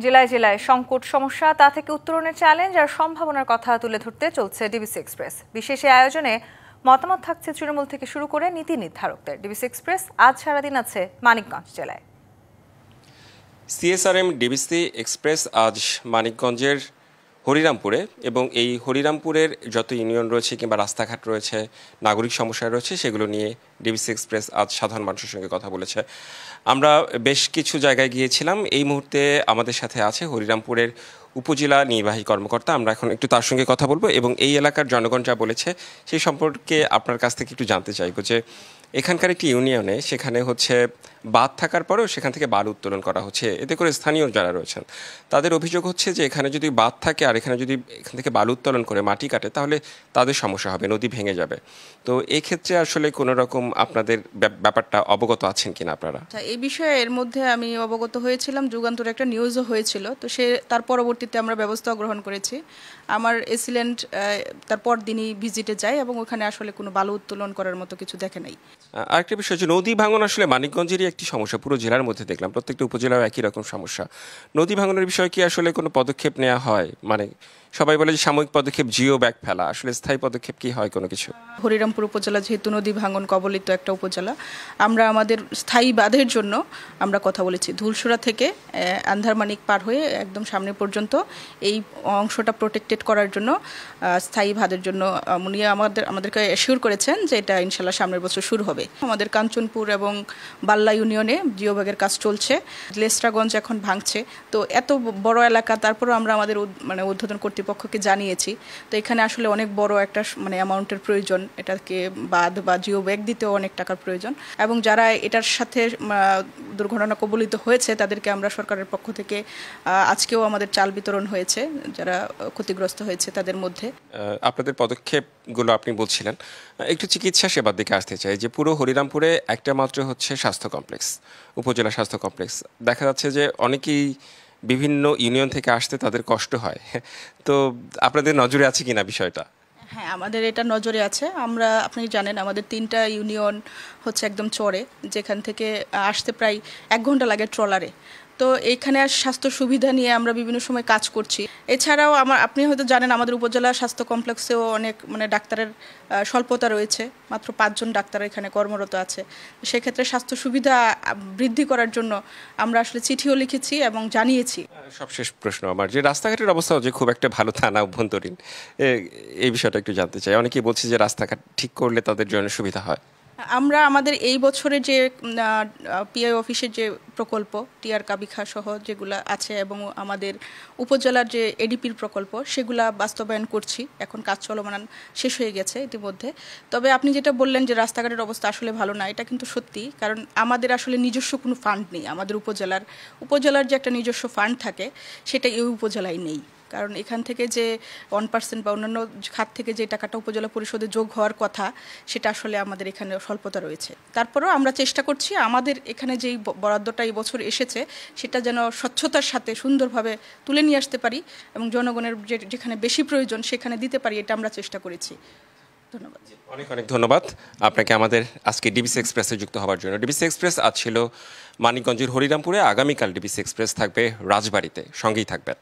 জেলায় জেলায় সংকট সমস্যা তা থেকে উত্তরণের চ্যালেঞ্জ আর সম্ভাবনার কথা তুলে ধরতে চলছে ডিবিসি এক্সপ্রেস। বিশেষ এই আয়োজনে মতামত থাকছে তৃণমূল থেকে শুরু করে নীতি নির্ধারকদের। ডিবিসি এক্সপ্রেস আজ সারাদিন আছে মানিকগঞ্জ জেলায়। সিএসআরএম ডিবিসি এক্সপ্রেস আজ মানিকগঞ্জের হরিরামপুরে, এবং এই হরিরামপুরের যত ইউনিয়ন রয়েছে কিংবা রাস্তাঘাট রয়েছে, নাগরিক সমস্যা রয়েছে, সেগুলো নিয়ে ডিবিসি এক্সপ্রেস আজ সাধারণ মানুষের সঙ্গে কথা বলেছে। আমরা বেশ কিছু জায়গায় গিয়েছিলাম। এই মুহূর্তে আমাদের সাথে আছে হরিরামপুরের উপজেলা নির্বাহী কর্মকর্তা। আমরা এখন একটু তার সঙ্গে কথা বলবো এবং এই এলাকার জনগণ যা বলেছে সেই সম্পর্কে আপনার কাছ থেকে একটু জানতে চাইবো যে এখানকার একটি ইউনিয়নে সেখানে হচ্ছে বাঁধ থাকার পরেও সেখান থেকে বালু উত্তোলন করা হচ্ছে। এতে করে স্থানীয় যারা রয়েছেন তাদের অভিযোগ হচ্ছে যে এখানে যদি বাঁধ থাকে আর এখানে যদি এখান থেকে বালু উত্তোলন করে মাটি কাটে তাহলে তাদের সমস্যা হবে, নদী ভেঙে যাবে। তো এই ক্ষেত্রে আসলে কোনো রকম আপনাদের ব্যাপারটা অবগত আছেন কিনা আপনারা? এই বিষয়ে এর মধ্যে আমি অবগত হয়েছিলাম, যুগান্তরে একটা নিউজও হয়েছিল, তো তার পরবর্তীতে আমরা ব্যবস্থা গ্রহণ করেছি। আমার এসিলেন্ট তারপর দিনই ভিজিটে যায় এবং ওখানে আসলে কোনো বালু উত্তোলন করার মতো কিছু দেখে নাই। আরেকটা বিষয় যে নদী ভাঙন আসলে মানিকগঞ্জেরই একটি সমস্যা, পুরো জেলার মধ্যে দেখলাম প্রত্যেকটা উপজেলায় একই রকম সমস্যা। নদী ভাঙনের বিষয়ে কি আসলে কোনো পদক্ষেপ নেওয়া হয়? মানে সবাই বলে যে সাময়িক পদক্ষেপ, জিও ব্যাগ ফেলা, আসলে স্থায়ী পদক্ষেপ কি হয় কোনো কিছু? হরিরামপুর উপজেলা যেহেতু নদী ভাঙন কবলিত একটা উপজেলা, আমরা আমাদের স্থায়ী বাঁধের জন্য আমরা কথা বলেছি। ধুলসুরা থেকে আন্ধারমানিক পার হয়ে একদম সামনে পর্যন্ত এই অংশটা প্রোটেক্টেড করার জন্য স্থায়ী বাঁধের জন্য উনি আমাদেরকে অ্যাসিওর করেছেন যে এটা ইনশাল্লাহ সামনের বছর শুরু হবে। আমাদের কাঞ্চনপুর এবং বাল্লা ইউনিয়নে জিও ব্যাগের কাজ চলছে। লেসরাগঞ্জ এখন ভাঙছে। তো এত বড় এলাকা, তারপরেও আমরা আমাদের উদ্বোধন কর্তৃপক্ষকে জানিয়েছি। তো এখানে আসলে অনেক বড় একটা অ্যামাউন্টের প্রয়োজন, এটাকে বাঁধ বা জিও ব্যাগ দিতেও অনেক টাকার প্রয়োজন, এবং যারা এটার সাথে দুর্ঘটনা কবলিত হয়েছে তাদেরকে আমরা সরকারের পক্ষ থেকে আজকেও আমাদের চাল বিতরণ হয়েছে যারা ক্ষতিগ্রস্ত হয়েছে তাদের মধ্যে। আপনাদের পদক্ষেপগুলো আপনি বলছিলেন, একটু চিকিৎসা সেবার দিকে আসতে চাই। যে পুরো হরিরামপুরে একটা মাত্র হচ্ছে স্বাস্থ্য কমপ্লেক্স, উপজেলা স্বাস্থ্য কমপ্লেক্স। দেখা যাচ্ছে যে অনেকেই বিভিন্ন ইউনিয়ন থেকে আসতে তাদের কষ্ট হয়। তো আপনাদের নজরে আছে কিনা বিষয়টা? হ্যাঁ, আমাদের এটা নজরে আছে। আপনি জানেন আমাদের 3টা ইউনিয়ন হচ্ছে একদম চরে, যেখান থেকে আসতে প্রায় 1 ঘন্টা লাগে ট্রলারে। তো এইখানে স্বাস্থ্য সুবিধা নিয়ে আমরা বিভিন্ন সময় কাজ করছি। এছাড়াও আপনি হয়তো জানেন আমাদের উপজেলা স্বাস্থ্য কমপ্লেক্সেও অনেক ডাক্তারের স্বল্পতা রয়েছে, মাত্র 5 জন ডাক্তার এখানে কর্মরত আছে। সেক্ষেত্রে স্বাস্থ্য সুবিধা বৃদ্ধি করার জন্য আমরা আসলে চিঠিও লিখেছি এবং জানিয়েছি। সবশেষ প্রশ্ন আমার, যে রাস্তাঘাটের অবস্থা যে খুব একটা ভালো তা না, অভ্যন্তরীণ এই বিষয়টা একটু জানতে চাই। অনেকেই বলছে যে রাস্তাঘাট ঠিক করলে তাদের জন্য সুবিধা হয়। আমরা আমাদের এই বছরে যে পিআই অফিসের যে প্রকল্প টিআর কাবিখা সহ যেগুলো আছে এবং আমাদের উপজেলার যে এডিপির প্রকল্প সেগুলা বাস্তবায়ন করছি। এখন কাজ চলমান শেষ হয়ে গেছে ইতিমধ্যে। তবে আপনি যেটা বললেন যে রাস্তাঘাটের অবস্থা আসলে ভালো না, এটা কিন্তু সত্যি। কারণ আমাদের আসলে নিজস্ব কোনো ফান্ড নেই। আমাদের উপজেলার যে একটা নিজস্ব ফান্ড থাকে সেটা এই উপজেলায় নেই। কারণ এখান থেকে যে 1% বা অন্যান্য খাত থেকে যে টাকাটা উপজেলা পরিষদে যোগ হওয়ার কথা সেটা আসলে আমাদের এখানে স্বল্পতা রয়েছে। তারপরেও আমরা চেষ্টা করছি আমাদের এখানে যেই বরাদ্দটা এই বছর এসেছে সেটা যেন স্বচ্ছতার সাথে সুন্দরভাবে তুলে নিয়ে আসতে পারি এবং জনগণের যেখানে বেশি প্রয়োজন সেখানে দিতে পারি, এটা আমরা চেষ্টা করেছি। ধন্যবাদ। অনেক অনেক ধন্যবাদ আপনাকে আমাদের আজকে ডিবিসি এক্সপ্রেসে যুক্ত হওয়ার জন্য। ডিবিসি এক্সপ্রেস আজ ছিল মানিকগঞ্জের হরিরামপুরে, আগামীকাল ডিবিসি এক্সপ্রেস থাকবে রাজবাড়ীতে। সঙ্গেই থাকবেন।